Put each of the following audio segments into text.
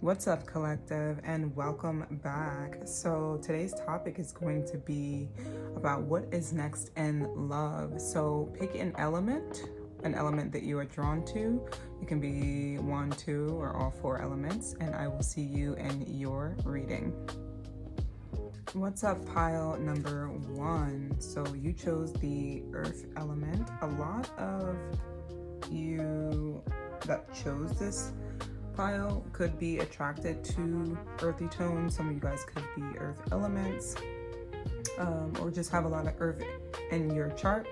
What's up, collective, and welcome back. So today's topic is going to be about what is next in love. So pick an element that you are drawn to. It can be one, two, or all four elements, and I will see you in your reading. What's up, pile number one? So you chose the earth element. A lot of you that chose this pile could be attracted to earthy tones. Some of you guys could be earth elements, or just have a lot of earth in your chart.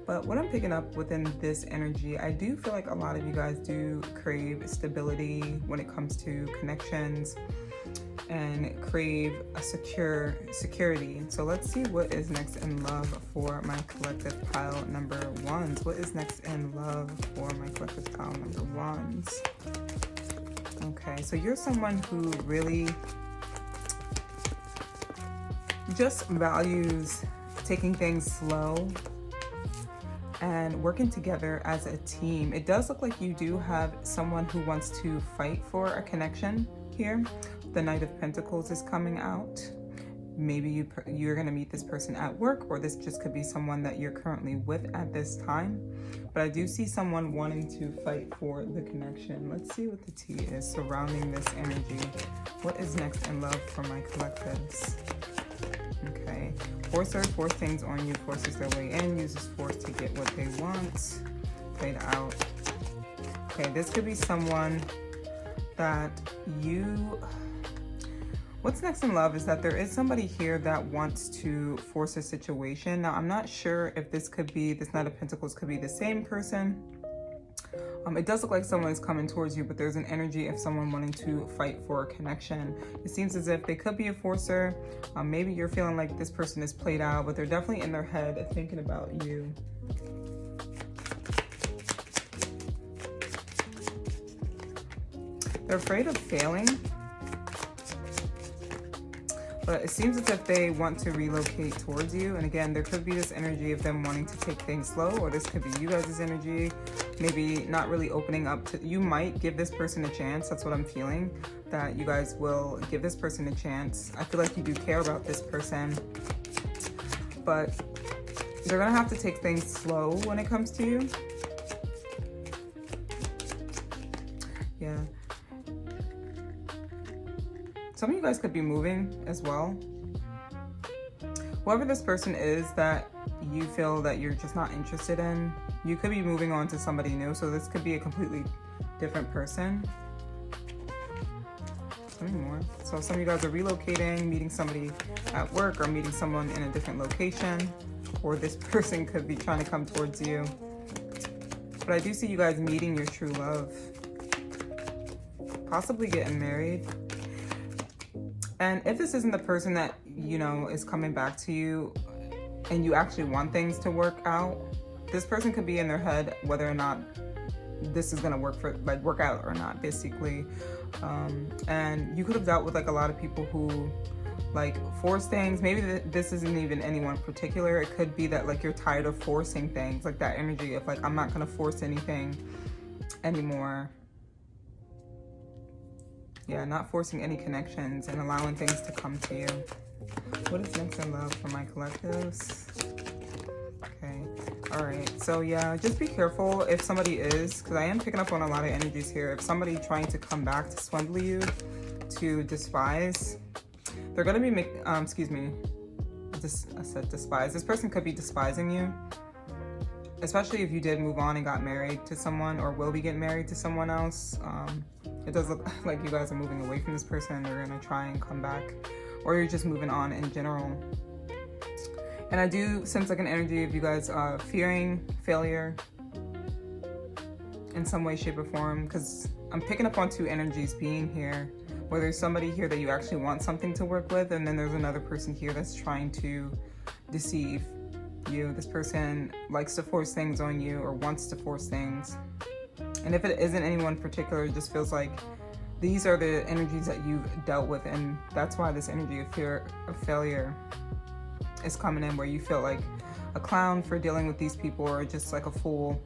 But what I'm picking up within this energy, I do feel like a lot of you guys do crave stability when it comes to connections and crave a security. So let's see what is next in love for my collective pile number ones. What is next in love for my collective pile number ones? Okay, so you're someone who really just values taking things slow and working together as a team. It does look like you do have someone who wants to fight for a connection here. The Knight of Pentacles is coming out. Maybe you're going to meet this person at work, or this just could be someone that you're currently with at this time. But I do see someone wanting to fight for the connection. Let's see what the tea is surrounding this energy. What is next in love for my collectives? Okay. Forcer, force things on you, forces their way in, uses force to get what they want. Played out. Okay, this could be someone that you... What's next in love is that there is somebody here that wants to force a situation. Now, I'm not sure if this Knight of Pentacles could be the same person. It does look like someone is coming towards you, but there's an energy of someone wanting to fight for a connection. It seems as if they could be a forcer. Maybe you're feeling like this person is played out, but they're definitely in their head thinking about you. They're afraid of failing. But it seems as if they want to relocate towards you. And again, there could be this energy of them wanting to take things slow, or this could be you guys' energy. Maybe not really opening up to, you might give this person a chance. That's what I'm feeling, that you guys will give this person a chance. I feel like you do care about this person, but they're gonna have to take things slow when it comes to you. Yeah. Some of you guys could be moving as well. Whoever this person is that you feel that you're just not interested in, you could be moving on to somebody new. So this could be a completely different person. Tell me more. So some of you guys are relocating, meeting somebody at work, or meeting someone in a different location, or this person could be trying to come towards you. But I do see you guys meeting your true love, possibly getting married. And if this isn't the person that, you know, is coming back to you and you actually want things to work out, this person could be in their head whether or not this is going to work out or not, basically. And you could have dealt with like a lot of people who like force things. Maybe this isn't even anyone particular. It could be that like you're tired of forcing things, like that energy of like, I'm not going to force anything anymore. Yeah, not forcing any connections and allowing things to come to you. What is next in love for my collectives? Okay, all right. So yeah, just be careful if somebody is, because I am picking up on a lot of energies here. If somebody trying to come back to swindle you, to despise, they're gonna be, I said despise. This person could be despising you, especially if you did move on and got married to someone, or will be getting married to someone else. It does look like you guys are moving away from this person. You're gonna try and come back, or you're just moving on in general. And I do sense like an energy of you guys fearing failure in some way, shape, or form, because I'm picking up on two energies being here, where there's somebody here that you actually want something to work with, and then there's another person here that's trying to deceive you. This person likes to force things on you, or wants to force things. And if it isn't anyone particular, it just feels like these are the energies that you've dealt with, and that's why this energy of fear of failure is coming in, where you feel like a clown for dealing with these people, or just like a fool.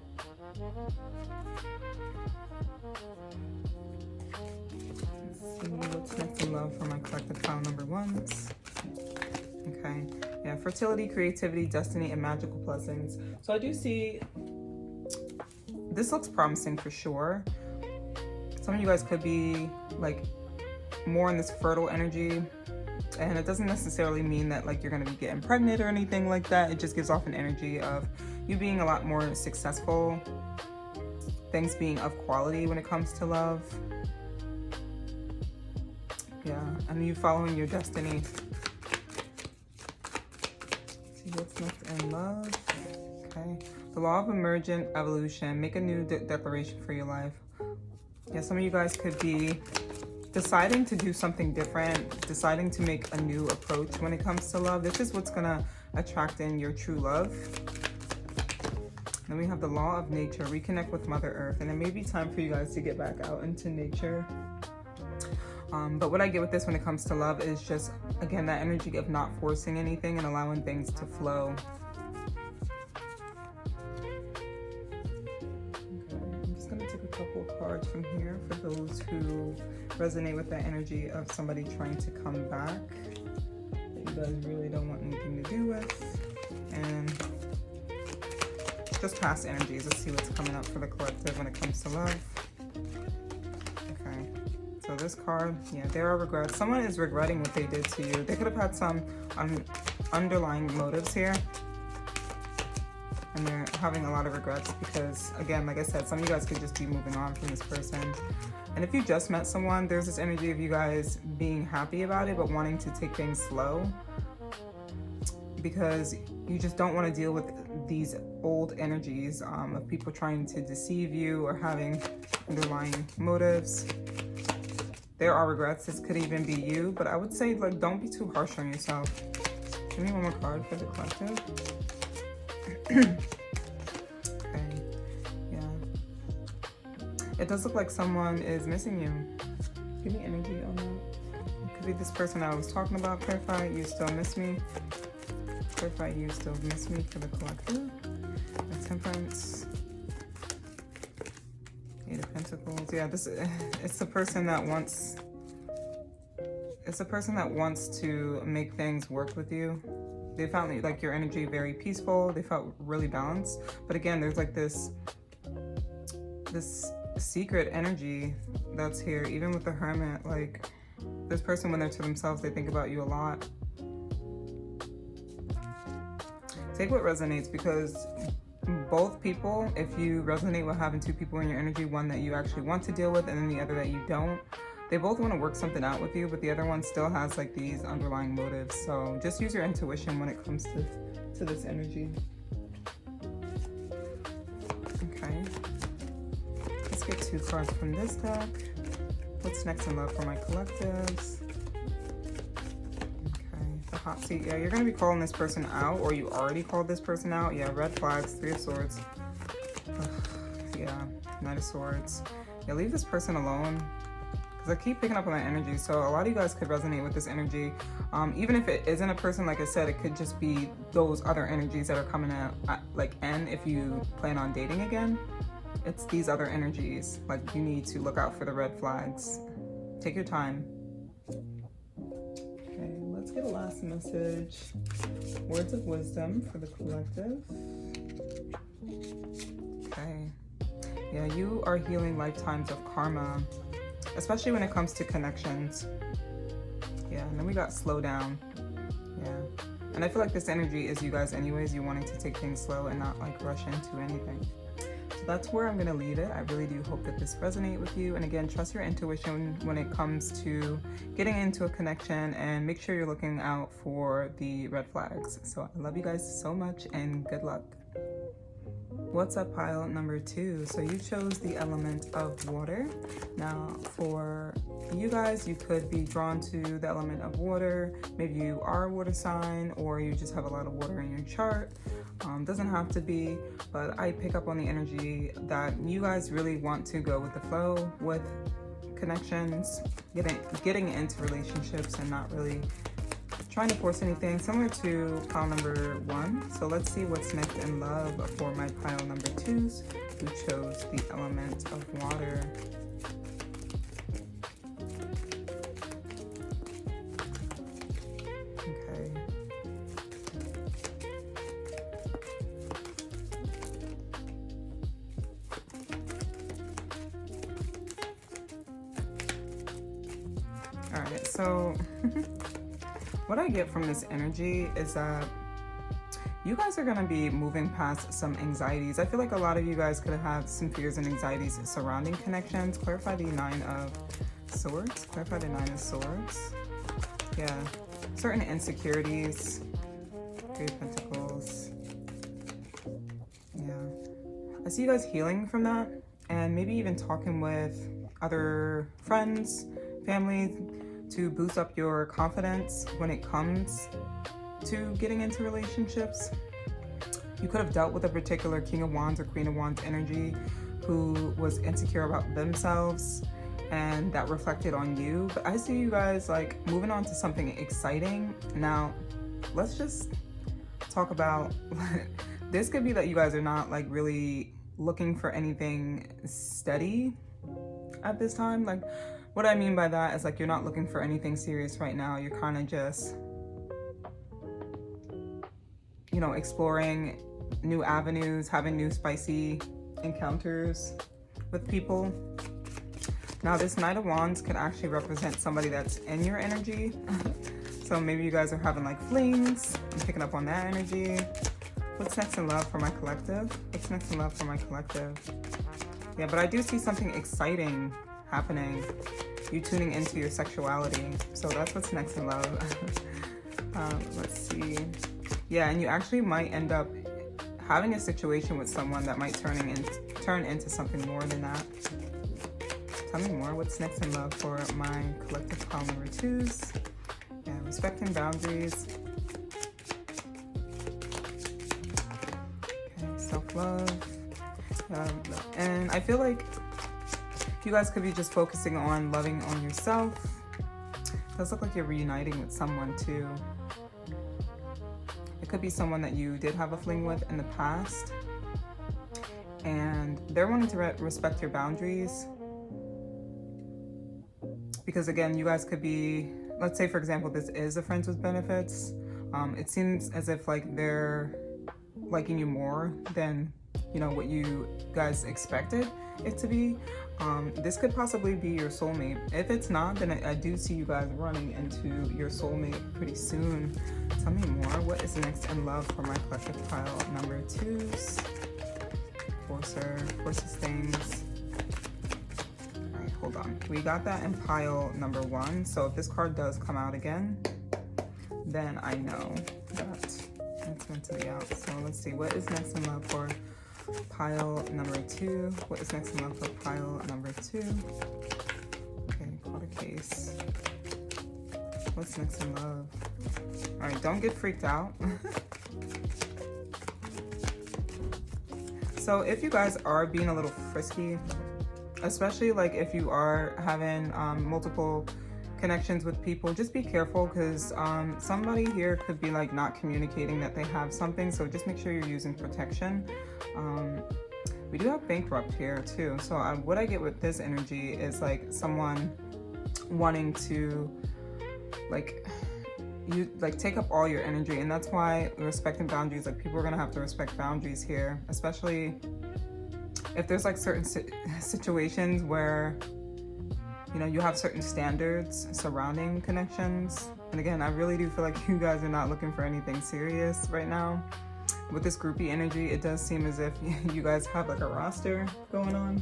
Let's see. What's next in love for my collective pile number ones? Okay. Yeah, fertility, creativity, destiny, and magical blessings. So I do see this looks promising for sure. Some of you guys could be like more in this fertile energy, and it doesn't necessarily mean that like you're going to be getting pregnant or anything like that. It just gives off an energy of you being a lot more successful, things being of quality when it comes to love. Yeah, and you following your destiny. See what's next in love. Okay. The law of emergent evolution. Make a new declaration for your life. Yeah, some of you guys could be deciding to do something different, deciding to make a new approach when it comes to love. This is what's gonna attract in your true love. Then we have the law of nature. Reconnect with Mother Earth. And it may be time for you guys to get back out into nature. But what I get with this when it comes to love is just, again, that energy of not forcing anything and allowing things to flow. Couple cards from here for those who resonate with that energy of somebody trying to come back that you guys really don't want anything to do with, and just past energies. Let's see what's coming up for the collective when it comes to love. Okay, so this card, yeah, there are regrets. Someone is regretting what they did to you. They could have had some underlying motives here, and they're having a lot of regrets because, again, like I said, some of you guys could just be moving on from this person. And if you just met someone, there's this energy of you guys being happy about it, but wanting to take things slow because you just don't want to deal with these old energies of people trying to deceive you or having underlying motives. There are regrets. This could even be you, but I would say, like, don't be too harsh on yourself. Give me one more card for the collective. Okay, yeah. It does look like someone is missing you. Give me energy on that. It could be this person I was talking about. Clarify, you still miss me. Clarify, you still miss me for the collective. The Temperance. Eight of Pentacles. Yeah, it's the person that wants. It's a person that wants to make things work with you. They found like your energy very peaceful. They felt really balanced. But again, there's like this secret energy that's here. Even with the Hermit, like this person, when they're to themselves, they think about you a lot. Take what resonates, because both people, if you resonate with having two people in your energy, one that you actually want to deal with and then the other that you don't, they both want to work something out with you, but the other one still has like these underlying motives. So just use your intuition when it comes to this energy. Okay. Let's get two cards from this deck. What's next in love for my collectives? Okay, the hot seat. Yeah, you're going to be calling this person out, or you already called this person out. Yeah, red flags, Three of Swords. Ugh, yeah, Knight of Swords. Yeah, leave this person alone. I keep picking up on that energy, so a lot of you guys could resonate with this energy. Even if it isn't a person, like I said, it could just be those other energies that are coming out, like, and if you plan on dating again, it's these other energies. Like, you need to look out for the red flags. Take your time. Okay, let's get a last message. Words of wisdom for the collective. Okay. Yeah, you are healing lifetimes of karma, especially when it comes to connections. Yeah, and then we got slow down. Yeah, and I feel like this energy is you guys anyways, you wanting to take things slow and not like rush into anything. So that's where I'm gonna leave it. I really do hope that this resonates with you. And again, trust your intuition when it comes to getting into a connection, and make sure you're looking out for the red flags. So I love you guys so much, and good luck. What's up, pile number 2? So you chose the element of water. Now for you guys, you could be drawn to the element of water. Maybe you are a water sign, or you just have a lot of water in your chart. Doesn't have to be, but I pick up on the energy that you guys really want to go with the flow with connections, getting into relationships and not really trying to force anything, similar to pile number 1. So let's see what's next in love for my pile number 2s who chose the element of water. All right, so what I get from this energy is that you guys are going to be moving past some anxieties. I feel like a lot of you guys could have some fears and anxieties surrounding connections. Clarify the Nine of Swords. Clarify the Nine of Swords. Yeah. Certain insecurities. Three of Pentacles. Yeah. I see you guys healing from that. And maybe even talking with other friends, family, to boost up your confidence when it comes to getting into relationships. You could have dealt with a particular King of Wands or Queen of Wands energy who was insecure about themselves, and that reflected on you. But I see you guys like moving on to something exciting. Now, let's just talk about this. Could be that you guys are not like really looking for anything steady at this time. Like, what I mean by that is like you're not looking for anything serious right now. You're kind of just, you know, exploring new avenues, having new spicy encounters with people. Now, this Knight of Wands could actually represent somebody that's in your energy. So maybe you guys are having like flings. I'm picking up on that energy. What's next in love for my collective? What's next in love for my collective? Yeah, but I do see something exciting happening. You tuning into your sexuality. So that's what's next in love. Let's see. Yeah, and you actually might end up having a situation with someone that might turn into something more than that. Tell me more. What's next in love for my collective pile number 2s? Yeah, respecting boundaries. Okay, self-love. And I feel like you guys could be just focusing on loving on yourself. It does look like you're reuniting with someone too. It could be someone that you did have a fling with in the past, and they're wanting to respect your boundaries. Because again, you guys could be, let's say for example, this is a friends with benefits. It seems as if like they're liking you more than, you know, what you guys expected it to be. This could possibly be your soulmate. If it's not, then I do see you guys running into your soulmate pretty soon. Tell me more. What is next in love for my collective pile number 2s? Forces things. All right, hold on. We got that in pile number 1. So if this card does come out again, then I know that it's meant to be out. So let's see. What is next in love for pile number 2? What is next in love for pile number 2? Okay, quarter case. What's next in love? All right, don't get freaked out. So if you guys are being a little frisky, especially like if you are having multiple connections with people, just be careful, because somebody here could be like not communicating that they have something. So just make sure you're using protection. We do have bankrupt here too. So what I get with this energy is like someone wanting to like take up all your energy, and that's why respecting boundaries, like people are gonna have to respect boundaries here, especially if there's like certain situations where, you know, you have certain standards surrounding connections. And again, I really do feel like you guys are not looking for anything serious right now. With this groupie energy, it does seem as if you guys have like a roster going on.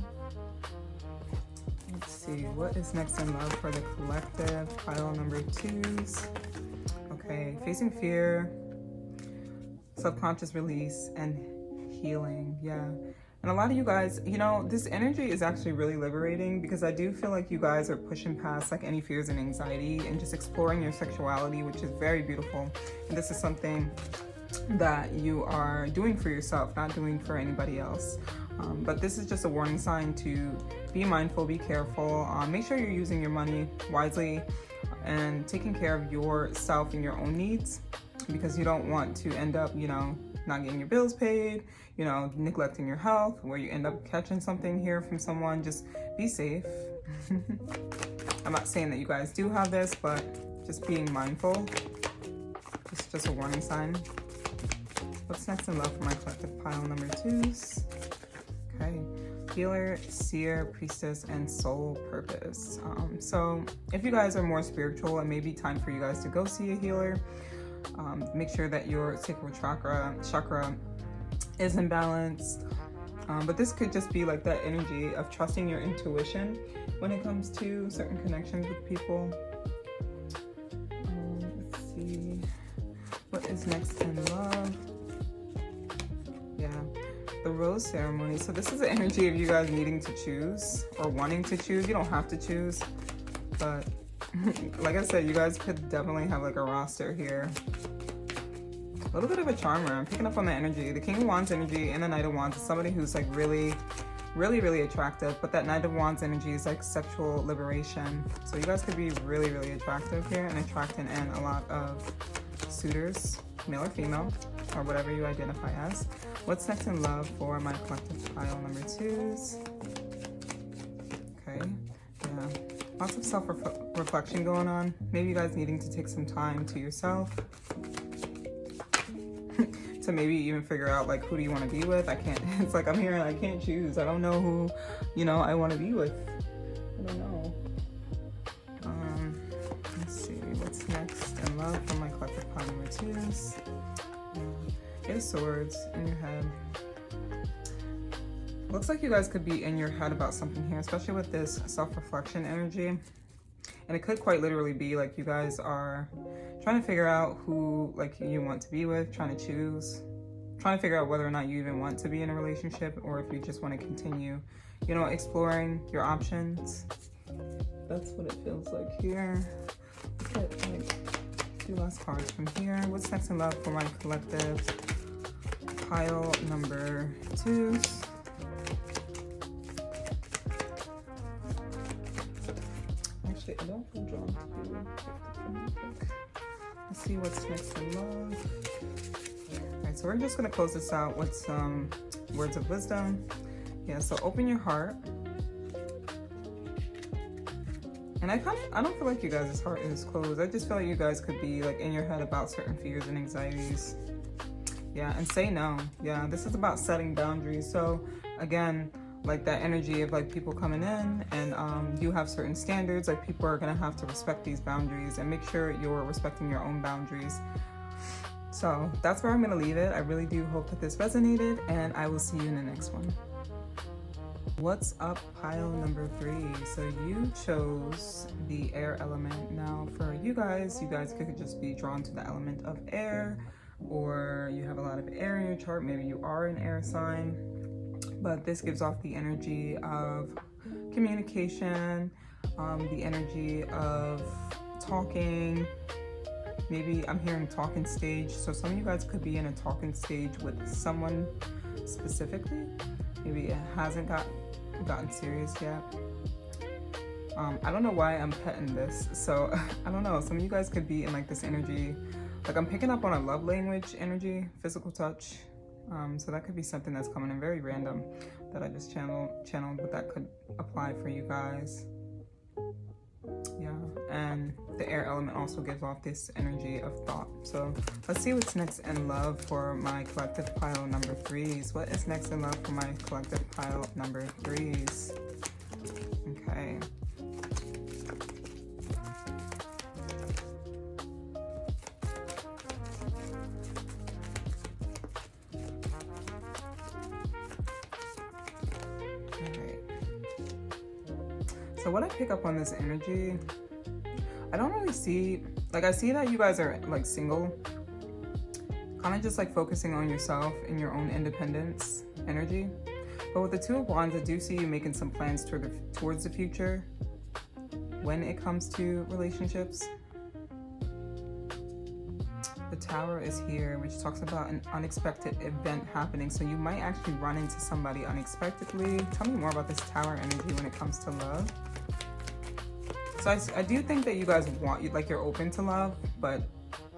Let's see, what is next in love for the collective pile number 2s? Okay, facing fear, subconscious release, and healing. Yeah. And a lot of you guys, you know, this energy is actually really liberating, because I do feel like you guys are pushing past like any fears and anxiety and just exploring your sexuality, which is very beautiful. And this is something that you are doing for yourself, not doing for anybody else. But this is just a warning sign to be mindful, be careful, make sure you're using your money wisely and taking care of yourself and your own needs, because you don't want to end up, you know, not getting your bills paid, you know, neglecting your health, where you end up catching something here from someone. Just be safe. I'm not saying that you guys do have this, but just being mindful. It's just a warning sign. What's next in love for my collective pile number 2s? Okay, healer, seer, priestess, and soul purpose. So if you guys are more spiritual, it may be time for you guys to go see a healer. Make sure that your sacral chakra is imbalanced. But this could just be like that energy of trusting your intuition when it comes to certain connections with people. Let's see. What is next in love? Yeah, the rose ceremony. So this is the energy of you guys needing to choose or wanting to choose. You don't have to choose, but like I said, you guys could definitely have like a roster here. A little bit of a charmer. I'm picking up on the energy. The King of Wands energy and the Knight of Wands is somebody who's like really attractive, but that Knight of Wands energy is like sexual liberation. So you guys could be really attractive here and attracting in a lot of suitors, male or female, or whatever you identify as. What's next in love for my collective pile number 2s? Okay, yeah. Lots of self-reflection going on. Maybe you guys needing to take some time to yourself. To maybe even figure out like who do you want to be with. It's like I'm hearing I can't choose. I don't know who, I want to be with. I don't know. Let's see what's next in love for my collective pile number 2s. Eight of Swords in your head. Looks like you guys could be in your head about something here, especially with this self-reflection energy. And it could quite literally be like you guys are trying to figure out who like you want to be with, trying to choose, trying to figure out whether or not you even want to be in a relationship or if you just want to continue, exploring your options. That's what it feels like here. Let's get like 2 last cards from here. What's next in love for my collective pile number 2s? Actually, I don't feel drawn to. Let's see what's next in love. All right, so we're just gonna close this out with some words of wisdom. Yeah, so open your heart. And I don't feel like you guys' heart is closed. I just feel like you guys could be like in your head about certain fears and anxieties. Yeah, and say no. Yeah, this is about setting boundaries. So again, like that energy of like people coming in and you have certain standards, like people are gonna have to respect these boundaries and make sure you're respecting your own boundaries. So that's where I'm gonna leave it. I really do hope that this resonated and I will see you in the next one. What's up, pile number 3? So you chose the air element. Now for you guys could just be drawn to the element of air, or you have a lot of air in your chart. Maybe you are an air sign. But this gives off the energy of communication, the energy of talking. Maybe I'm hearing talking stage. So some of you guys could be in a talking stage with someone specifically. Maybe it hasn't gotten serious yet. I don't know why I'm petting this. So I don't know. Some of you guys could be in like this energy. Like I'm picking up on a love language energy, physical touch. So that could be something that's coming in very random that I just channeled, but that could apply for you guys. Yeah, and the air element also gives off this energy of thought. So let's see what's next in love for my collective pile number 3s. What is next in love for my collective pile number 3s? Okay. So what I pick up on this energy, I don't really see, like I see that you guys are like single, kind of just like focusing on yourself and your own independence energy. But with the 2 of Wands, I do see you making some plans towards the future when it comes to relationships. The Tower is here, which talks about an unexpected event happening. So you might actually run into somebody unexpectedly. Tell me more about this Tower energy when it comes to love. So I do think that you guys you're open to love, but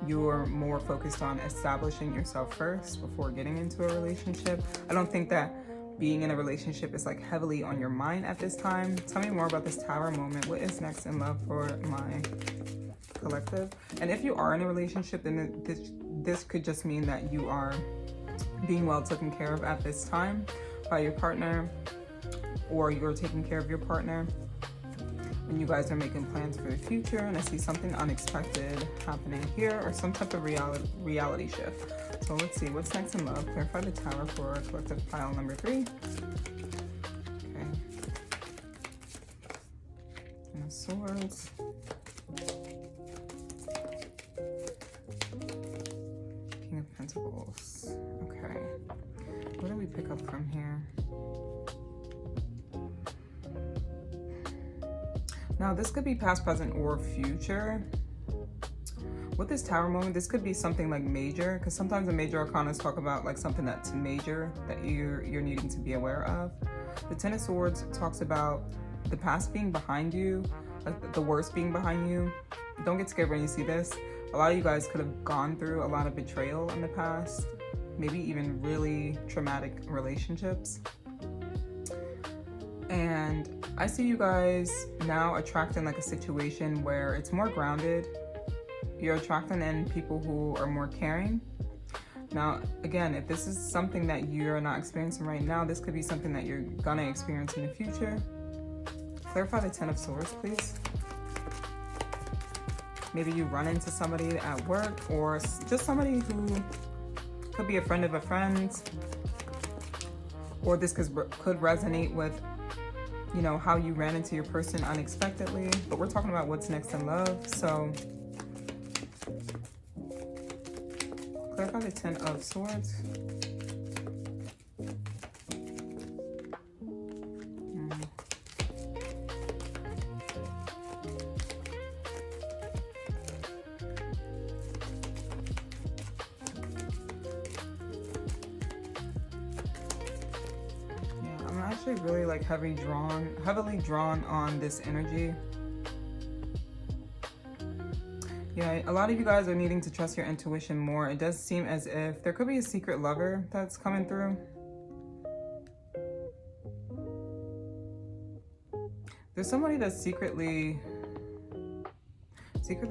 you're more focused on establishing yourself first before getting into a relationship. I don't think that being in a relationship is like heavily on your mind at this time. Tell me more about this Tower moment. What is next in love for my collective? And if you are in a relationship, then this could just mean that you are being well taken care of at this time by your partner. or you're taking care of your partner, and you guys are making plans for the future. And I see something unexpected happening here, or some type of reality shift. So let's see, what's next in love? Clarify the Tower for collective pile number 3. Okay. And the Swords. King of Pentacles. Okay. What do we pick up from here? Now, this could be past, present, or future. With this Tower moment, this could be something like major, because sometimes the major arcanas talk about like something that's major that you're needing to be aware of. The Ten of Swords talks about the past being behind you, like the worst being behind you. Don't get scared when you see this. A lot of you guys could have gone through a lot of betrayal in the past, maybe even really traumatic relationships. And I see you guys now attracting like a situation where it's more grounded. You're attracting in people who are more caring. Now, again, if this is something that you're not experiencing right now, this could be something that you're gonna experience in the future. Clarify the Ten of Swords, please. Maybe you run into somebody at work, or just somebody who could be a friend of a friend, or this could resonate with, you know, how you ran into your person unexpectedly. But we're talking about what's next in love. So clarify the Ten of Swords. Really like heavily drawn on this energy. Yeah, a lot of you guys are needing to trust your intuition more. It does seem as if there could be a secret lover that's coming through. There's somebody that's secretly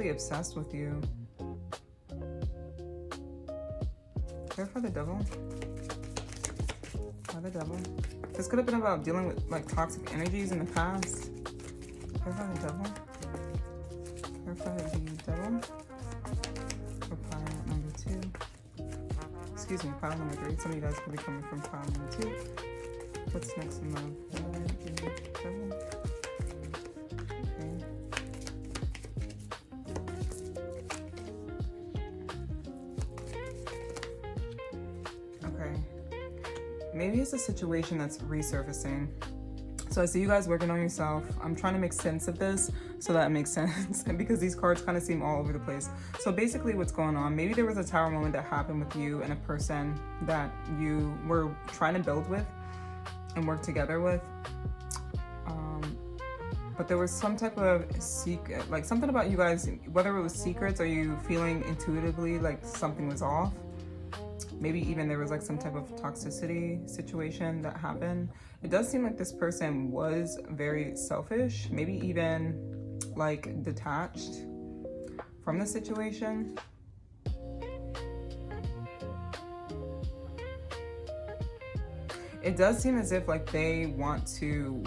obsessed with you. Clarify the Devil. Why the Devil? This could have been about dealing with like toxic energies in the past. Clarify the Devil. Clarify the Devil. For pile number 2. Excuse me, pile number 3. Some of you guys could be coming from pile number 2. What's next in love? The Devil. Maybe it's a situation that's resurfacing. So I see you guys working on yourself. I'm trying to make sense of this so that it makes sense because these cards kind of seem all over the place. So basically what's going on, maybe there was a Tower moment that happened with you and a person that you were trying to build with and work together with. But there was some type of secret, like something about you guys, whether it was secrets or you feeling intuitively like something was off. Maybe even there was like some type of toxicity situation that happened. It does seem like this person was very selfish, maybe even like detached from the situation. It does seem as if like they want to,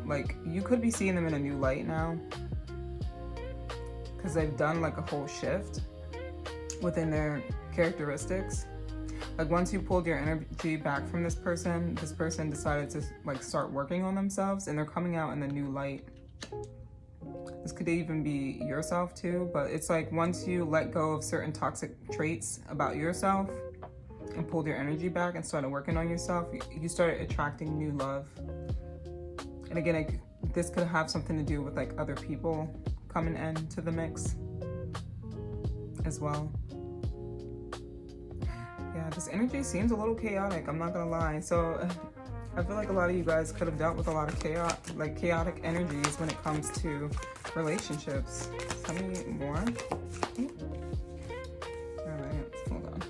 like you could be seeing them in a new light now because they've done like a whole shift within their characteristics. Like once you pulled your energy back from this person decided to like start working on themselves and they're coming out in a new light. This could even be yourself too, but it's like once you let go of certain toxic traits about yourself and pulled your energy back and started working on yourself, you started attracting new love. And again, this could have something to do with like other people coming into the mix as well. Yeah, this energy seems a little chaotic, I'm not gonna lie. So I feel like a lot of you guys could have dealt with a lot of chaotic energies when it comes to relationships. Tell me more. Alright, hold on.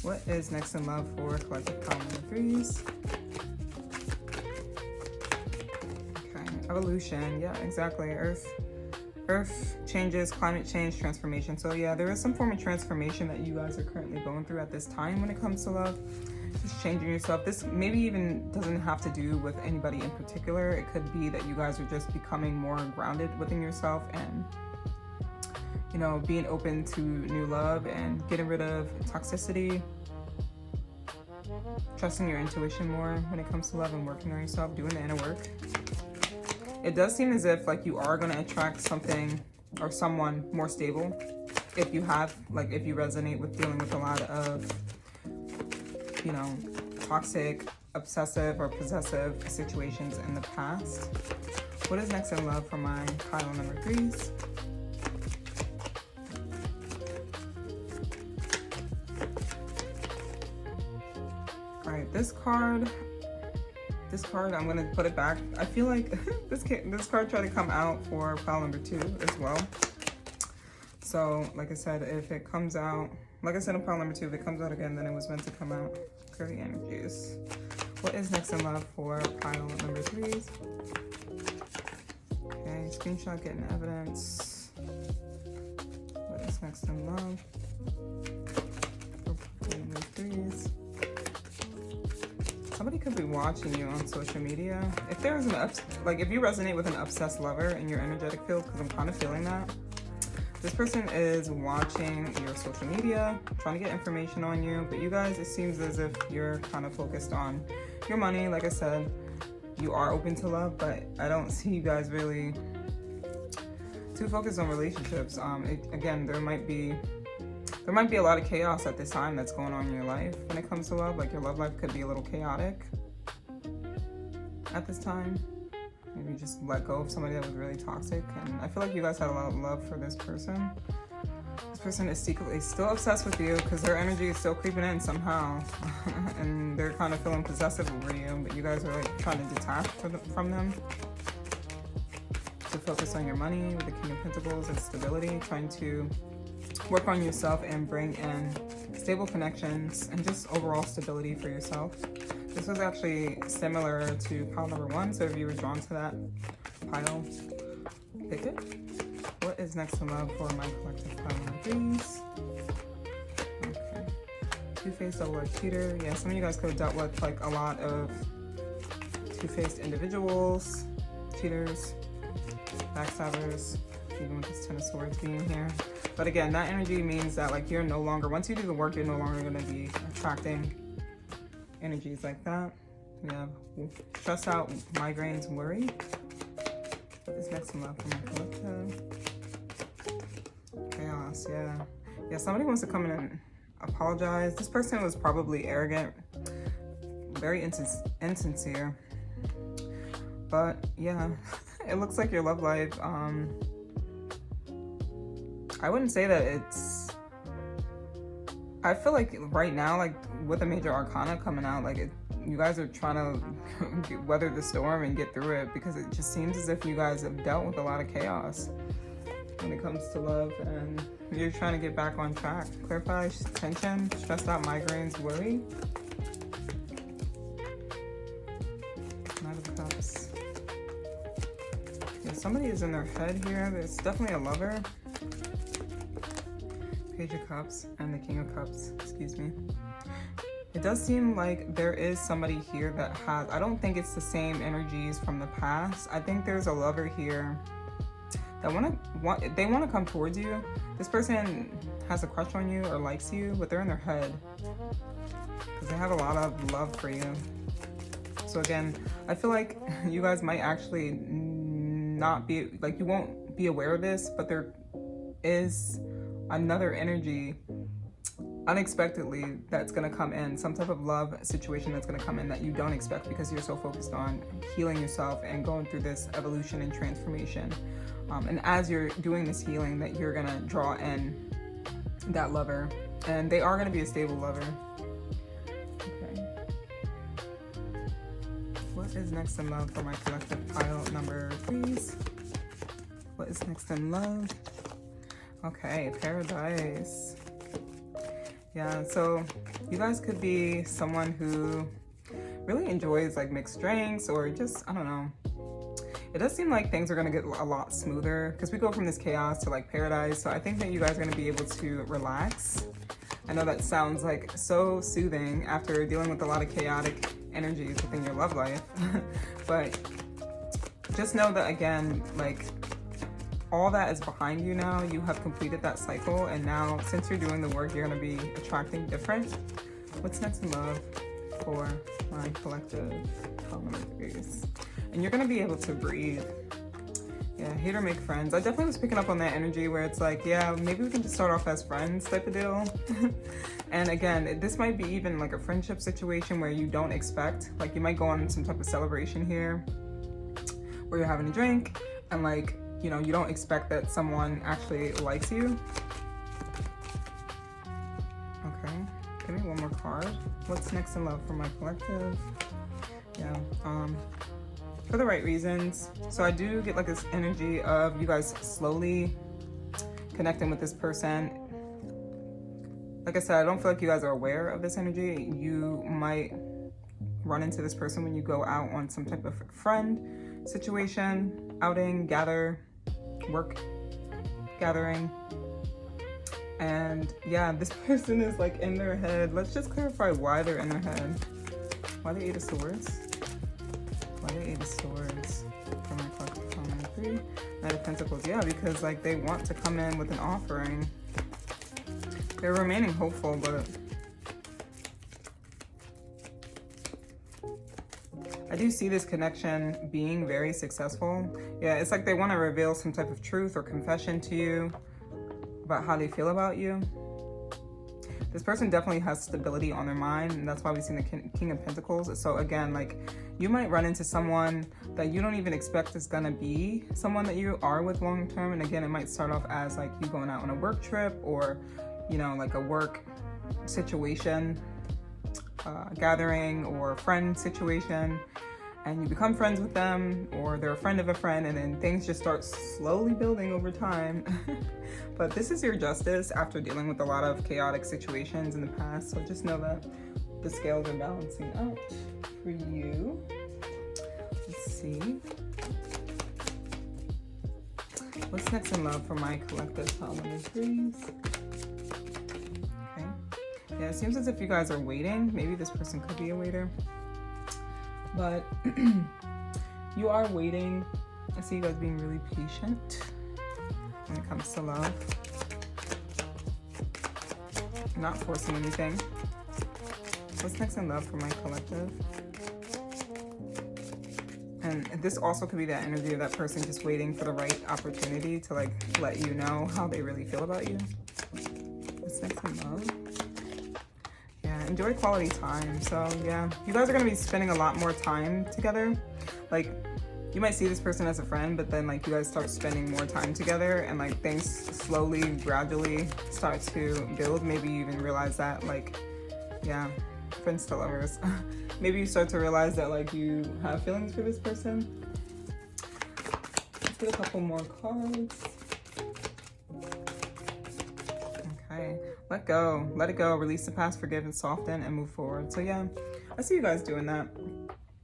What is next in love for collective pile number 3s? Okay, evolution, yeah, exactly. Earth changes, climate change, transformation. So yeah, there is some form of transformation that you guys are currently going through at this time when it comes to love. just changing yourself. This maybe even doesn't have to do with anybody in particular. It could be that you guys are just becoming more grounded within yourself and, you know, being open to new love and getting rid of toxicity, trusting your intuition more when it comes to love and working on yourself, doing the inner work. It does seem as if like you are going to attract something or someone more stable if you have, like, if you resonate with dealing with a lot of, you know, toxic, obsessive, or possessive situations in the past. What is next in love for my pile number 3s? All right, this card, I'm gonna put it back. I feel like this card tried to come out for pile number 2 as well. So, like I said, if it comes out, like I said in pile number 2, if it comes out again, then it was meant to come out. Clear the energies. What is next in love for pile number 3s? Okay, screenshot, getting evidence. What is next in love for pile number 3s? Somebody could be watching you on social media. If there's if you resonate with an obsessed lover in your energetic field, because I'm kind of feeling that. This person is watching your social media, trying to get information on you, but you guys, it seems as if you're kind of focused on your money. Like I said, you are open to love, but I don't see you guys really too focused on relationships. Again, there might be a lot of chaos at this time that's going on in your life when it comes to love. Like your love life could be a little chaotic at this time. Maybe just let go of somebody that was really toxic. And I feel like you guys had a lot of love for this person. This person is secretly still obsessed with you because their energy is still creeping in somehow. And they're kind of feeling possessive over you, but you guys are like trying to detach from them. To focus on your money with the King of Pentacles and stability, trying to work on yourself and bring in stable connections and just overall stability for yourself. This was actually similar to pile number 1, so if you were drawn to that pile, pick it. What is next in love for my collective pile number 3s? Okay. Two-faced, double-edged cheater. Yeah, some of you guys could have dealt with like a lot of two-faced individuals, cheaters, backstabbers, even with this 10 of Swords being here. But again, that energy means that like you're no longer, once you do the work, you're no longer going to be attracting energies like that. We have stress out, migraines, worry. What is next in love for my collective? Chaos, yeah. Yeah, somebody wants to come in and apologize. This person was probably arrogant, very insincere. But yeah, it looks like your love life, I wouldn't say that it's, I feel like right now, like with the major arcana coming out, like you guys are trying to weather the storm and get through it, because it just seems as if you guys have dealt with a lot of chaos when it comes to love, and you're trying to get back on track. Clarify, tension, stressed out, migraines, worry. Knight of Cups. Yeah, somebody is in their head here. There's definitely a lover. Page of Cups and the King of Cups, excuse me. It does seem like there is somebody here that has, I don't think it's the same energies from the past. I think there's a lover here that they want to come towards you. This person has a crush on you or likes you, but they're in their head because they have a lot of love for you. So again, I feel like you guys might actually not be, like you won't be aware of this, but there is another energy unexpectedly that's going to come in, some type of love situation that's going to come in that you don't expect, because you're so focused on healing yourself and going through this evolution and transformation. And as you're doing this healing, that you're going to draw in that lover, and they are going to be a stable lover. Okay. What is next in love for my collective pile number 3s? What is next in love? Okay, Paradise. Yeah, so you guys could be someone who really enjoys like mixed drinks, or just, I don't know. It does seem like things are gonna get a lot smoother because we go from this chaos to like paradise. So I think that you guys are gonna be able to relax I know that sounds like so soothing after dealing with a lot of chaotic energies within your love life. But just know that, again, like, all that is behind you now. You have completed that cycle, and now since you're doing the work, you're going to be attracting different. What's next in love for my collective columnaries? And you're going to be able to breathe. Yeah, hate or make friends. I definitely was picking up on that energy where it's like, yeah, maybe we can just start off as friends type of deal. And again, this might be even like a friendship situation where you don't expect, like you might go on some type of celebration here where you're having a drink and like, you know, you don't expect that someone actually likes you. Okay, give me one more card. What's next in love for my collective? Yeah, for the right reasons. So I do get like this energy of you guys slowly connecting with this person. Like I said, I don't feel like you guys are aware of this energy. You might run into this person when you go out on some type of friend situation, outing, work gathering. And yeah, this person is like in their head. Let's just clarify why they're in their head. Why the Eight of Swords? Why the Eight of Swords for my collective comment? 3, Knight of Pentacles. Yeah, because like they want to come in with an offering. They're remaining hopeful, but I do see this connection being very successful. Yeah, it's like they want to reveal some type of truth or confession to you about how they feel about you. This person definitely has stability on their mind, and that's why we've seen the King of Pentacles. So again, like you might run into someone that you don't even expect is gonna be someone that you are with long term. And again, it might start off as like you going out on a work trip or, you know, like a work situation, gathering or friend situation, and you become friends with them, or they're a friend of a friend, and then things just start slowly building over time. But this is your justice after dealing with a lot of chaotic situations in the past. So just know that the scales are balancing out for you. Let's see. What's next in love for my collective columnaries? Okay. Yeah, it seems as if you guys are waiting. Maybe this person could be a waiter. But you are waiting. I see you guys being really patient when it comes to love. Not forcing anything. What's next in love for my collective? And this also could be that energy of that person just waiting for the right opportunity to like let you know how they really feel about you. What's next in love? Enjoy quality time. So yeah, you guys are going to be spending a lot more time together. Like you might see this person as a friend, but then like you guys start spending more time together, and like things slowly, gradually start to build. Maybe you even realize that, like, yeah, friends to lovers. Maybe you start to realize that like you have feelings for this person. Let's get a couple more cards. Okay, let go, let it go, release the past, forgive and soften, and move forward. So yeah, I see you guys doing that.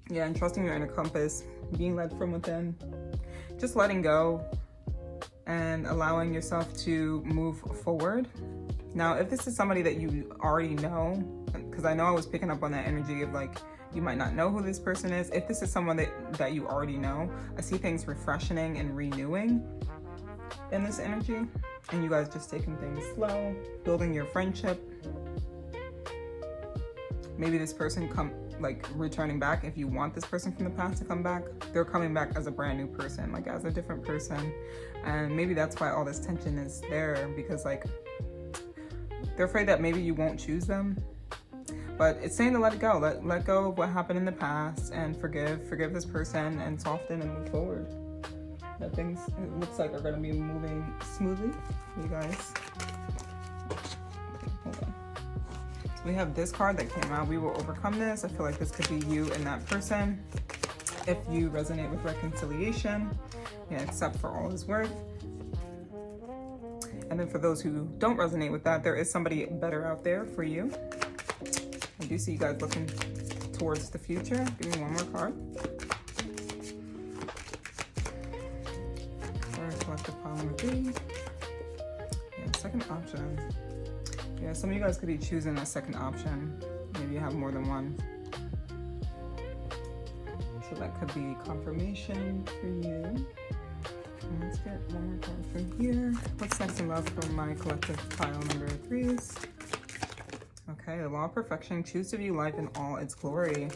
Yeah, and trusting your inner compass, being led from within, just letting go and allowing yourself to move forward. Now, if this is somebody that you already know, because I know I was picking up on that energy of like, you might not know who this person is. If this is someone that you already know, I see things refreshing and renewing in this energy. And you guys just taking things slow, building your friendship. Maybe this person returning back. If you want this person from the past to come back, they're coming back as a brand new person, like as a different person. And maybe that's why all this tension is there, because like they're afraid that maybe you won't choose them. But it's saying to let it go. Let go of what happened in the past and forgive this person and soften and move forward. That things, it looks like, are going to be moving smoothly for you guys. Hold on. So we have this card that came out. We will overcome this. I feel like this could be you and that person. If you resonate with reconciliation, yeah, accept for all is worth. And then for those who don't resonate with that, there is somebody better out there for you. I do see you guys looking towards the future. Give me one more card. Collective polymer B. Yeah, second option. Yeah, some of you guys could be choosing a second option. Maybe you have more than one. So that could be confirmation for you. And let's get one more card from here. What's next in love for my collective pile number 3s? Okay, the law of perfection. Choose to view life in all its glory.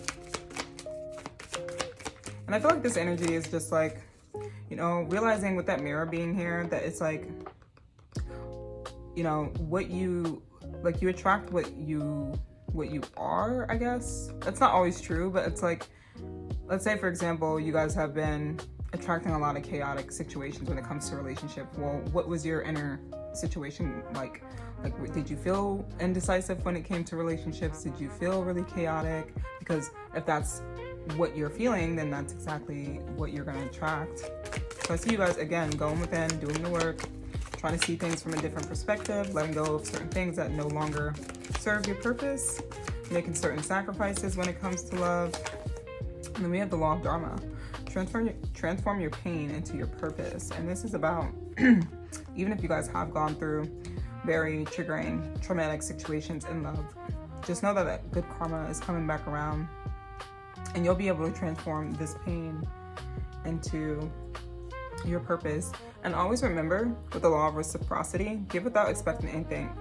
And I feel like this energy is just like, you know, realizing with that mirror being here that it's like, you know, what you, like you attract what you are, I guess. That's not always true, but it's like, let's say for example, you guys have been attracting a lot of chaotic situations when it comes to relationship. Well, what was your inner situation like? Like, did you feel indecisive when it came to relationships? Did you feel really chaotic? Because if that's what you're feeling, then that's exactly what you're going to attract. So I see you guys, again, going within, doing the work, trying to see things from a different perspective, letting go of certain things that no longer serve your purpose, making certain sacrifices when it comes to love. And then we have the law of dharma. Transform your pain into your purpose. And this is about, even if you guys have gone through very triggering, traumatic situations in love, just know that good karma is coming back around, and you'll be able to transform this pain into your purpose. And always remember, with the law of reciprocity, give without expecting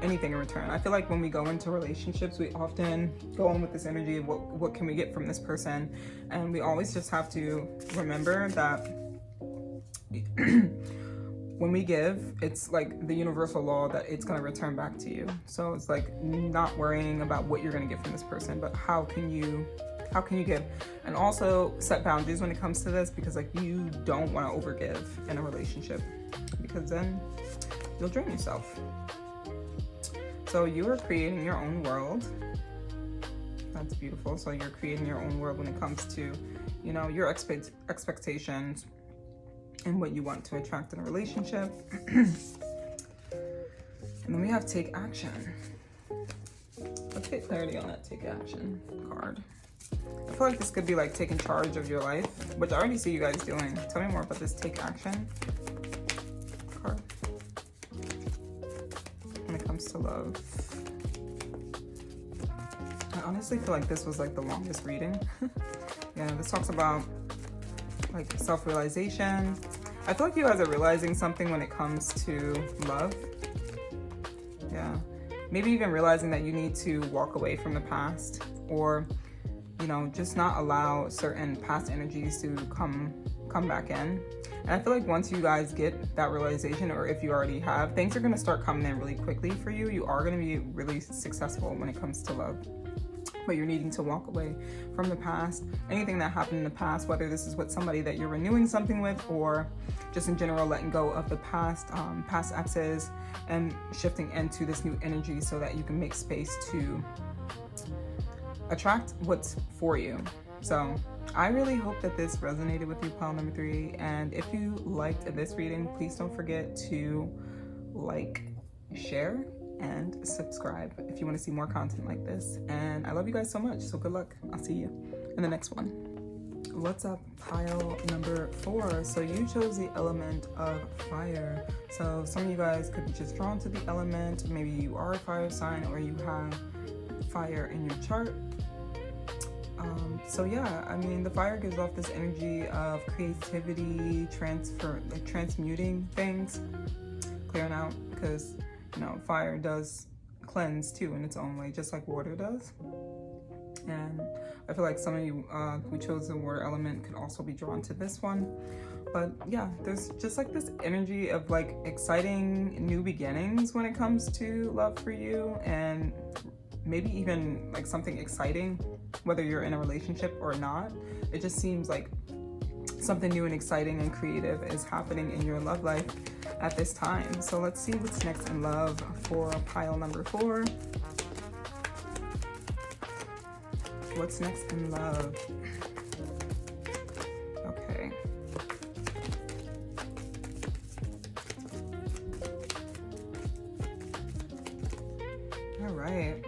anything in return. I feel like when we go into relationships, we often go in with this energy of what can we get from this person, and we always just have to remember that when we give, it's like the universal law that it's going to return back to you. So it's like not worrying about what you're going to get from this person, but how can you give? And also set boundaries when it comes to this, because like you don't want to overgive in a relationship, because then you'll drain yourself. So you are creating your own world. That's beautiful. So you're creating your own world when it comes to, you know, your expectations and what you want to attract in a relationship. And then we have take action. Let's get clarity on that take action card. I feel like this could be like taking charge of your life, which I already see you guys doing. Tell me more about this take action card when it comes to love. I honestly feel like this was like the longest reading. Yeah, this talks about like self-realization. I feel like you guys are realizing something when it comes to love. Yeah, maybe even realizing that you need to walk away from the past, or you know, just not allow certain past energies to come back in. And I feel like once you guys get that realization, or if you already have, things are going to start coming in really quickly for you. You are going to be really successful when it comes to love. But you're needing to walk away from the past, anything that happened in the past, whether this is with somebody that you're renewing something with, or just in general letting go of the past exes and shifting into this new energy so that you can make space to attract what's for you. So I really hope that this resonated with you, pile number 3. And if you liked this reading, please don't forget to like, share, and subscribe if you want to see more content like this. And I love you guys so much, so good luck. I'll see you in the next one. What's up, pile number 4? So you chose the element of fire. So some of you guys could be just drawn to the element. Maybe you are a fire sign, or you have fire in your chart. So yeah, I mean, the fire gives off this energy of creativity, transmuting things, clearing out, because you know, fire does cleanse too in its own way, just like water does. And I feel like some of you who chose the water element could also be drawn to this one. But yeah, there's just like this energy of like exciting new beginnings when it comes to love for you, and maybe even like something exciting, whether you're in a relationship or not. It just seems like something new and exciting and creative is happening in your love life at this time. So let's see what's next in love for pile number 4. What's next in love? Okay. All right.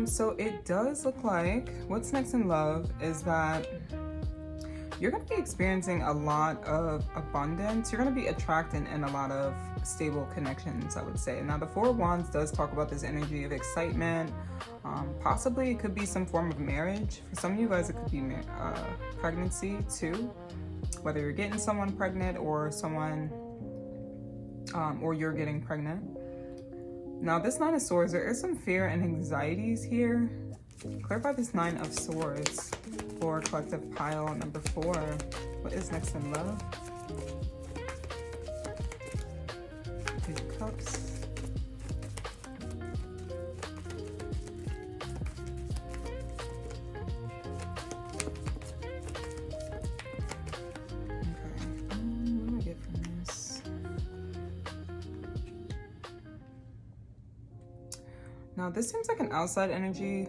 So it does look like what's next in love is that you're going to be experiencing a lot of abundance. You're going to be attracting in a lot of stable connections, I would say. Now, the Four of Wands does talk about this energy of excitement. Possibly it could be some form of marriage. For some of you guys, it could be pregnancy too. Whether you're getting someone pregnant or someone, or you're getting pregnant. Now, this Nine of Swords, there is some fear and anxieties here. Clarify this Nine of Swords for collective pile number 4. What is next in love? Page of Cups. Now, this seems like an outside energy.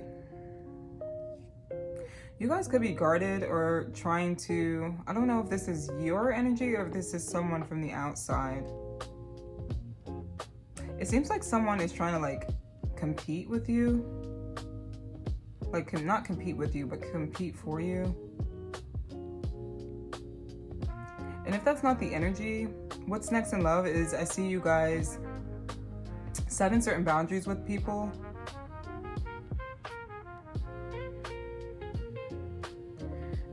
You guys could be guarded or trying to, I don't know if this is your energy or if this is someone from the outside. It seems like someone is trying to like compete with you. Like not compete with you, but compete for you. And if that's not the energy, what's next in love is I see you guys setting certain boundaries with people.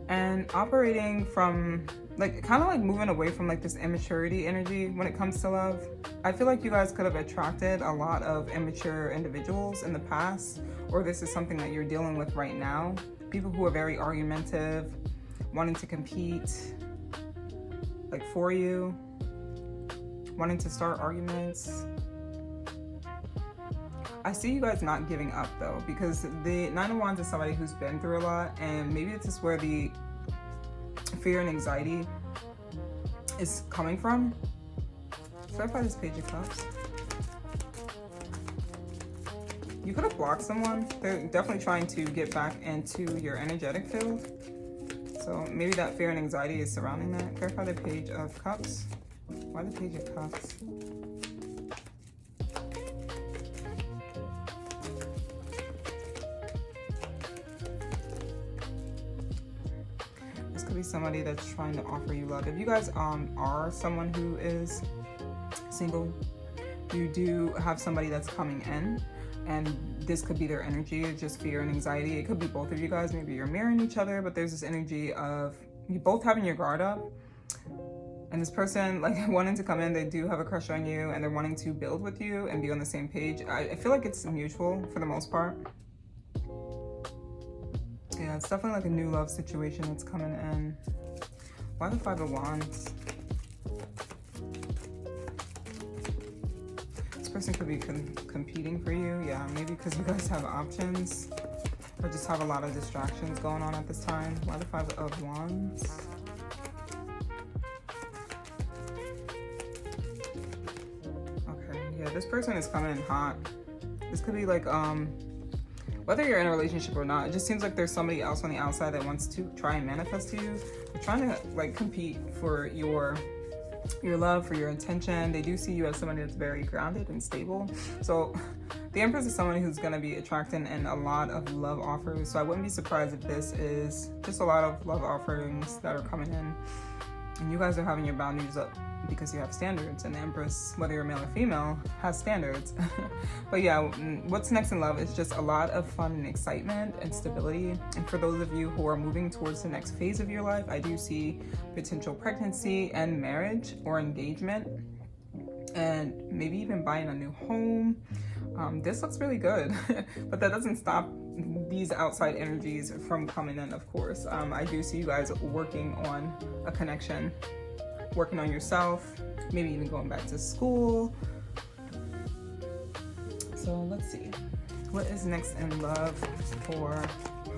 And operating from like kind of like moving away from like this immaturity energy when it comes to love. I feel like you guys could have attracted a lot of immature individuals in the past, or this is something that you're dealing with right now. People who are very argumentative, wanting to compete like for you, wanting to start arguments. I see you guys not giving up though, because the Nine of Wands is somebody who's been through a lot, and maybe this is where the fear and anxiety is coming from. Clarify this Page of Cups. You could have blocked someone. They're definitely trying to get back into your energetic field. So maybe that fear and anxiety is surrounding that. Clarify the Page of Cups. Why the Page of Cups? Be somebody that's trying to offer you love. If you guys are someone who is single, you do have somebody that's coming in, and this could be their energy, just fear and anxiety. It could be both of you guys. Maybe you're mirroring each other, but there's this energy of you both having your guard up, and this person like wanting to come in. They do have a crush on you, and they're wanting to build with you and be on the same page. I feel like it's mutual for the most part. Yeah, it's definitely like a new love situation that's coming in. Why the Five of Wands? This person could be competing for you. Yeah, maybe because you guys have options or just have a lot of distractions going on at this time. Why the Five of Wands? Okay, yeah, this person is coming in hot. This could be like, whether you're in a relationship or not, it just seems like there's somebody else on the outside that wants to try and manifest to you. They're trying to like compete for your love, for your attention. They do see you as somebody that's very grounded and stable. So the Empress is someone who's going to be attracting in a lot of love offers. So I wouldn't be surprised if this is just a lot of love offerings that are coming in, and you guys are having your boundaries up because you have standards, and the Empress, whether you're male or female, has standards. But yeah, what's next in love is just a lot of fun and excitement and stability. And for those of you who are moving towards the next phase of your life, I do see potential pregnancy and marriage or engagement, and maybe even buying a new home. This looks really good, but that doesn't stop these outside energies from coming in, of course. I do see you guys working on a connection, working on yourself, maybe even going back to school. So let's see. What is next in love for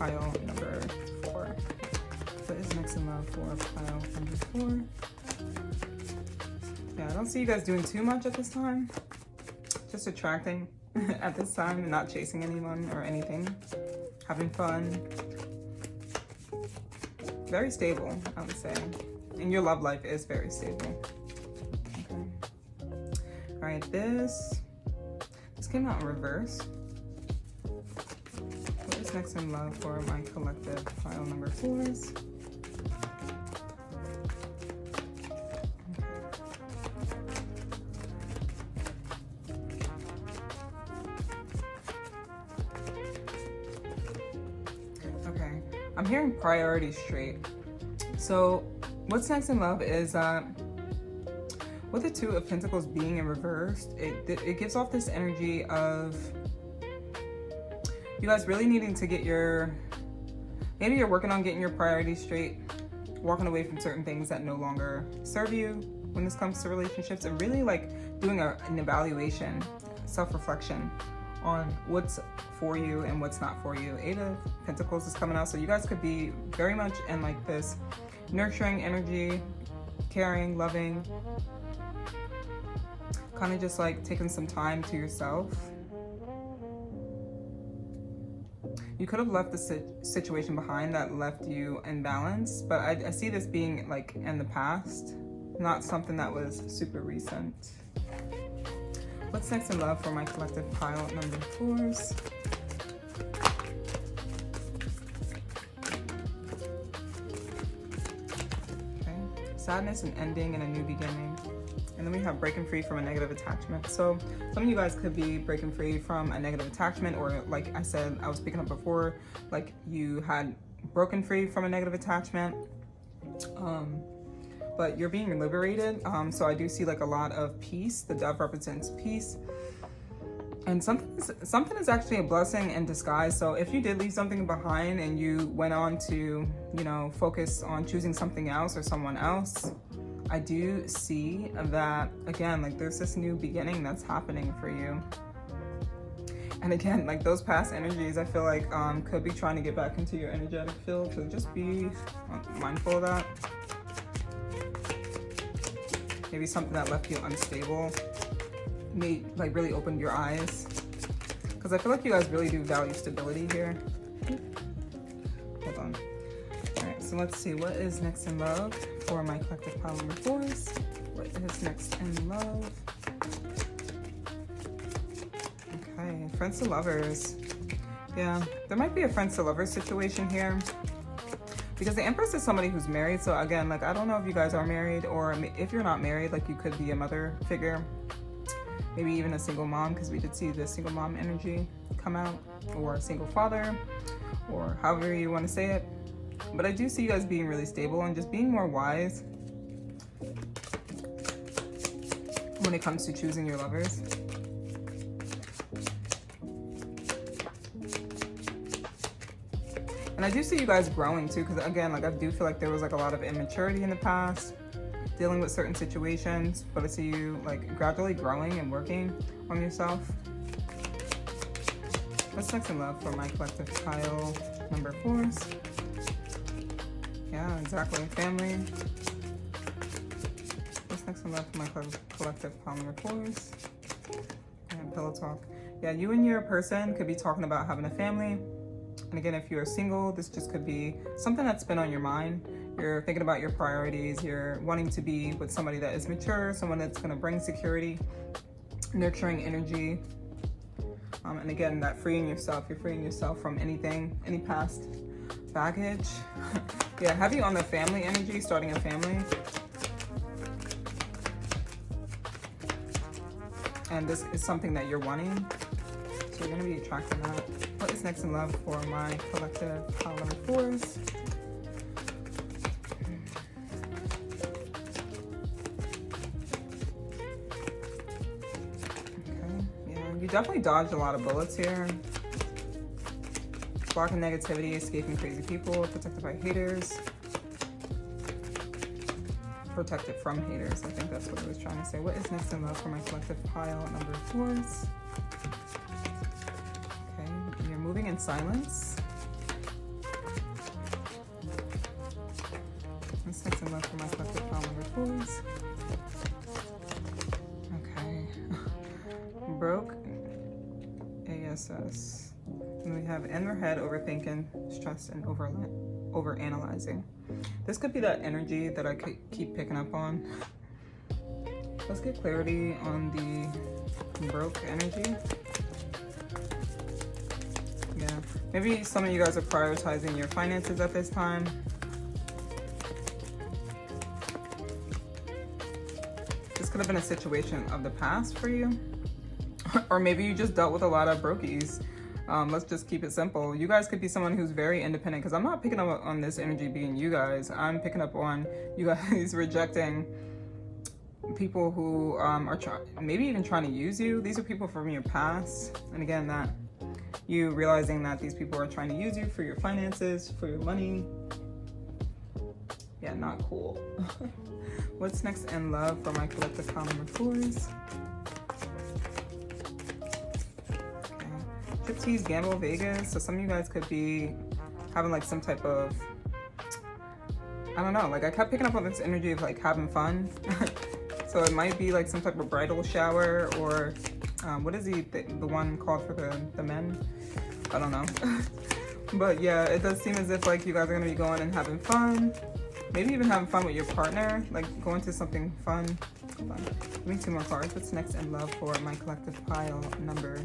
pile number 4? What is next in love for pile number 4? Yeah, I don't see you guys doing too much at this time. Just attracting at this time and not chasing anyone or anything. Having fun. Very stable, I would say. And your love life is very stable. Okay. All right, this came out in reverse. What is next in love for my collective pile number 4s? I'm hearing priorities straight. So what's next in love is with the Two of Pentacles being in reversed, it gives off this energy of you guys really needing to get maybe you're working on getting your priorities straight, walking away from certain things that no longer serve you when this comes to relationships, and really like doing an evaluation, self-reflection on what's for you and what's not for you. Eight of Pentacles is coming out, so you guys could be very much in like this nurturing energy, caring, loving, kind of just like taking some time to yourself. You could have left the situation behind that left you imbalanced, but I see this being like in the past, not something that was super recent. What's next in love for my collective pile at number 4s? Okay, sadness and ending and a new beginning. And then we have breaking free from a negative attachment. So some of you guys could be breaking free from a negative attachment, or like I said, I was speaking up before, like you had broken free from a negative attachment, but you're being liberated. So I do see like a lot of peace. The dove represents peace. And something is actually a blessing in disguise. So if you did leave something behind and you went on to, you know, focus on choosing something else or someone else, I do see that, again, like there's this new beginning that's happening for you. And again, like those past energies, I feel like could be trying to get back into your energetic field. So just be mindful of that. Maybe something that left you unstable, may like really opened your eyes. Because I feel like you guys really do value stability here. Hold on. All right, so let's see, what is next in love for my collective pile number 4s? What is next in love? Okay, friends to lovers. Yeah, there might be a friends to lovers situation here, because the Empress is somebody who's married. So again, like I don't know if you guys are married, or if you're not married, like you could be a mother figure, maybe even a single mom, because we did see the single mom energy come out, or a single father, or however you want to say it. But I do see you guys being really stable and just being more wise when it comes to choosing your lovers. And I do see you guys growing too, because again, like I do feel like there was like a lot of immaturity in the past, dealing with certain situations, but I see you like gradually growing and working on yourself. What's next in love for my collective pile number 4s? Yeah, exactly. Family. What's next in love for my collective pile number 4s? And pillow talk. Yeah, you and your person could be talking about having a family. And again, if you're single, this just could be something that's been on your mind. You're thinking about your priorities. You're wanting to be with somebody that is mature, someone that's going to bring security, nurturing energy. And again, that freeing yourself. You're freeing yourself from anything, any past baggage. Yeah, have you on the family energy, starting a family. And this is something that you're wanting. So you're going to be attracting that. What is next in love for my collective pile number 4s? Okay, yeah, you definitely dodged a lot of bullets here. Blocking negativity, escaping crazy people, protected by haters. Protected from haters, I think that's what I was trying to say. What is next in love for my collective pile number 4s? Moving in silence. What's next in love for my collective pile number 4s? Okay. Broke. ASS. And we have in their head, overthinking, stressed, and over-analyzing. This could be that energy that I could keep picking up on. Let's get clarity on the broke energy. Yeah, maybe some of you guys are prioritizing your finances at this time. This could have been a situation of the past for you. Or maybe you just dealt with a lot of brokies Let's just keep it simple. You guys could be someone who's very independent, because I'm not picking up on this energy being you guys. I'm picking up on you guys rejecting people who are maybe even trying to use you. These are people from your past. And again, that you realizing that these people are trying to use you for your finances, for your money. Yeah, not cool. What's next in love for my collective pile number 4s? Striptease, gamble, Vegas. So some of you guys could be having like some type of, I don't know, like I kept picking up on this energy of like having fun. So it might be like some type of bridal shower, or what is the one called for the men? I don't know. But yeah, it does seem as if like you guys are gonna be going and having fun. Maybe even having fun with your partner, like going to something fun. Hold on. Give me 2 more cards. What's next in love for my collective pile number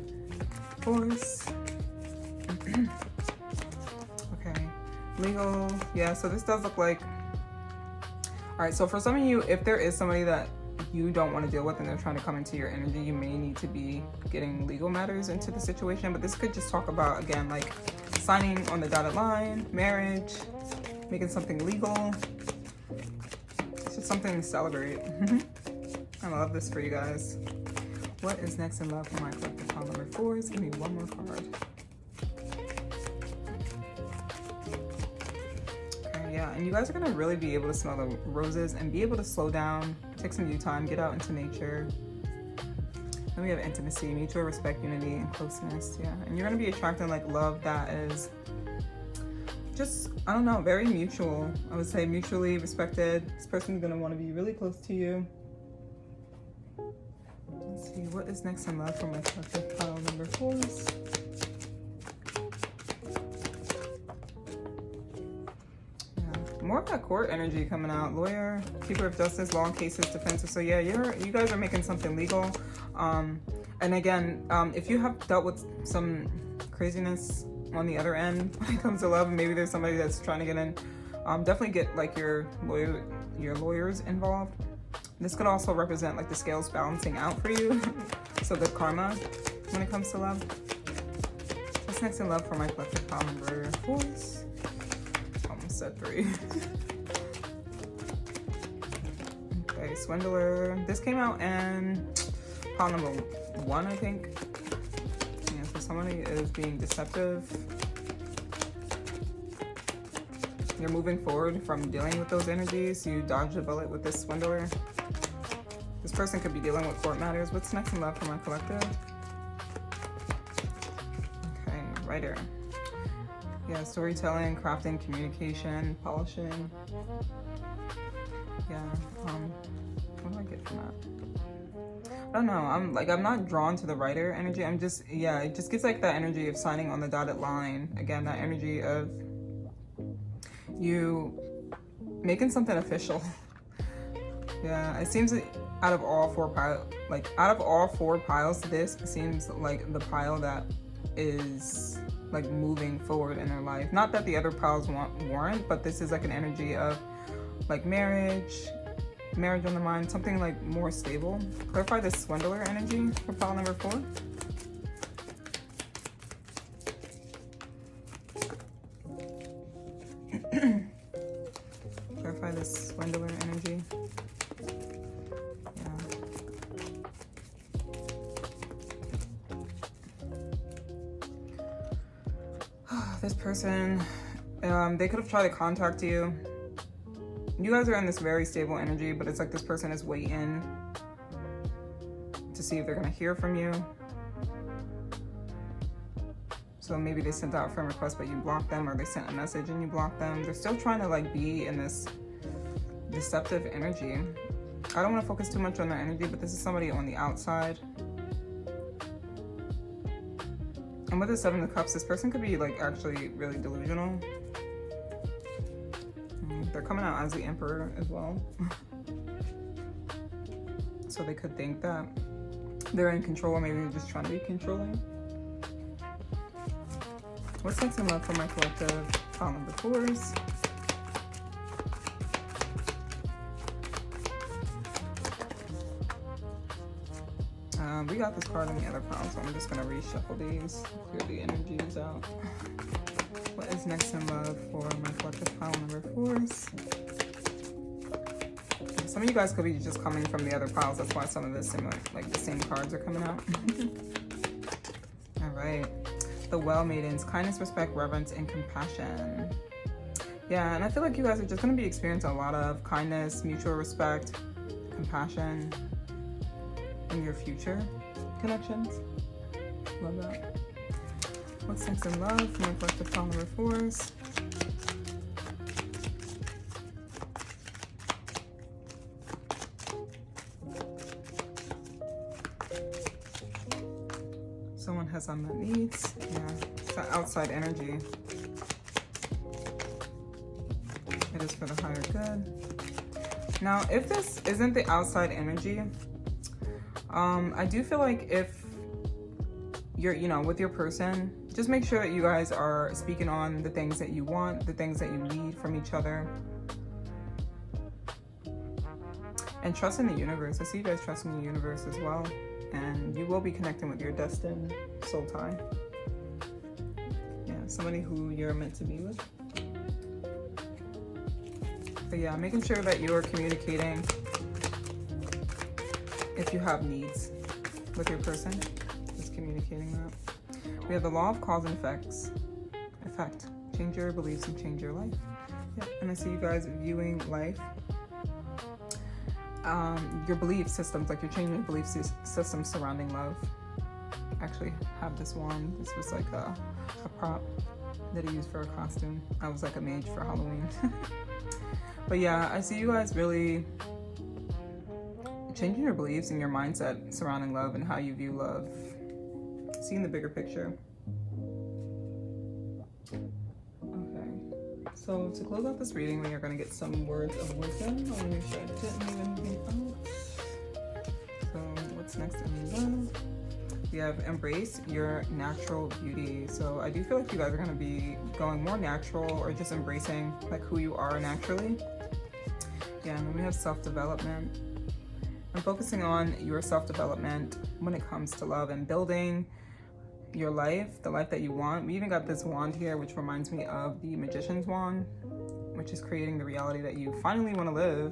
4s? Okay, legal. Yeah, so this does look like, all right, so for some of you, if there is somebody that you don't want to deal with and they're trying to come into your energy, you may need to be getting legal matters into the situation. But this could just talk about, again, like signing on the dotted line, marriage, making something legal. It's just something to celebrate. I love this for you guys. What is next in love for my collective pile number 4s? Give me 1 more card. Okay, yeah, and you guys are gonna really be able to smell the roses and be able to slow down, take some of your time, get out into nature. Then we have intimacy, mutual respect, unity, and closeness. Yeah, and you're gonna be attracting like love that is just, I don't know, very mutual. I would say mutually respected. This person's gonna want to be really close to you. Let's see, what is next in love for my collective pile number 4s? Yeah, more of that court energy coming out. Lawyer, keeper of justice, law cases, defensive. So yeah, you guys are making something legal. And again, if you have dealt with some craziness on the other end when it comes to love, and maybe there's somebody that's trying to get in, definitely get like your lawyers involved. This could also represent like the scales balancing out for you. So good karma when it comes to love. What's next in love for my collective pile number 4s? Almost said 3. Okay, swindler. This came out in pile number 1, I think. Yeah, so somebody is being deceptive. You're moving forward from dealing with those energies. You dodged a bullet with this swindler. This person could be dealing with court matters. What's next in love for my collective? Okay, writer. Yeah, storytelling, crafting, communication, polishing. Yeah, what do I get from that? I don't know, I'm not drawn to the writer energy. I'm just, yeah, it just gives like that energy of signing on the dotted line. Again, that energy of you making something official. Yeah, it seems that out of all 4 piles, this seems like the pile that is like moving forward in their life. Not that the other piles weren't, but this is like an energy of like marriage on the mind, something like more stable. Clarify this swindler energy for pile number 4. Clarify this swindler energy. This person, they could have tried to contact you. You guys are in this very stable energy, but it's like this person is waiting to see if they're gonna hear from you. So maybe they sent out a friend request, but you blocked them, or they sent a message and you blocked them. They're still trying to like be in this deceptive energy. I don't want to focus too much on their energy, but this is somebody on the outside. And with the 7 of Cups, this person could be like actually really delusional. They're coming out as the Emperor as well. So they could think that they're in control, or maybe they're just trying to be controlling. What's next in love for my collective pile number 4s? We got this card in the other pile, so I'm just gonna reshuffle these, clear the energies out. What is next in love for my collective pile number 4s? Some of you guys could be just coming from the other piles. That's why some of this similar, like the same cards are coming out. All right. The Well Maidens, kindness, respect, reverence, and compassion. Yeah, and I feel like you guys are just going to be experiencing a lot of kindness, mutual respect, compassion in your future connections. Love that. What's next in love for my collective pile number 4s? Someone has unmet needs. Yeah, it's that outside energy. It is for the higher good. Now, if this isn't the outside energy, I do feel like if you're, with your person, just make sure that you guys are speaking on the things that you want, the things that you need from each other. And trust in the universe. I see you guys trusting the universe as well. And you will be connecting with your destined soul tie. Yeah, somebody who you're meant to be with. But yeah, making sure that you're communicating if you have needs with your person. Just communicating that. We have the law of cause and effect. Change your beliefs and change your life. Yeah, and I see you guys viewing life. Your belief systems, like you're changing your belief systems surrounding love. I actually have this wand. This was like a prop that I used for a costume. I was like a mage for Halloween. But yeah, I see you guys really changing your beliefs and your mindset surrounding love and how you view love. Seeing the bigger picture. So to close out this reading, we are going to get some words of wisdom. I'll make sure I didn't leave anything out. So what's next in love? We have embrace your natural beauty. So I do feel like you guys are going to be going more natural or just embracing like who you are naturally. Yeah, and then we have self-development. I'm focusing on your self-development when it comes to love and building your life, the life that you want. We even got this wand here, which reminds me of the Magician's wand, which is creating the reality that you finally want to live.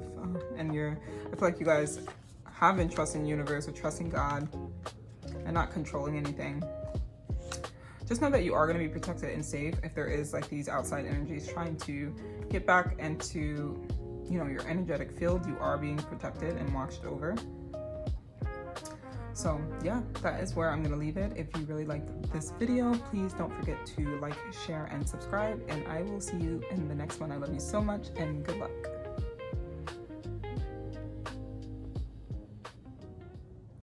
And I feel like you guys have been trusting the universe or trusting God and not controlling anything. Just know that you are going to be protected and safe if there is like these outside energies trying to get back into, your energetic field. You are being protected and watched over. So yeah, that is where I'm going to leave it. If you really liked this video, please don't forget to like, share, and subscribe. And I will see you in the next one. I love you so much and good luck.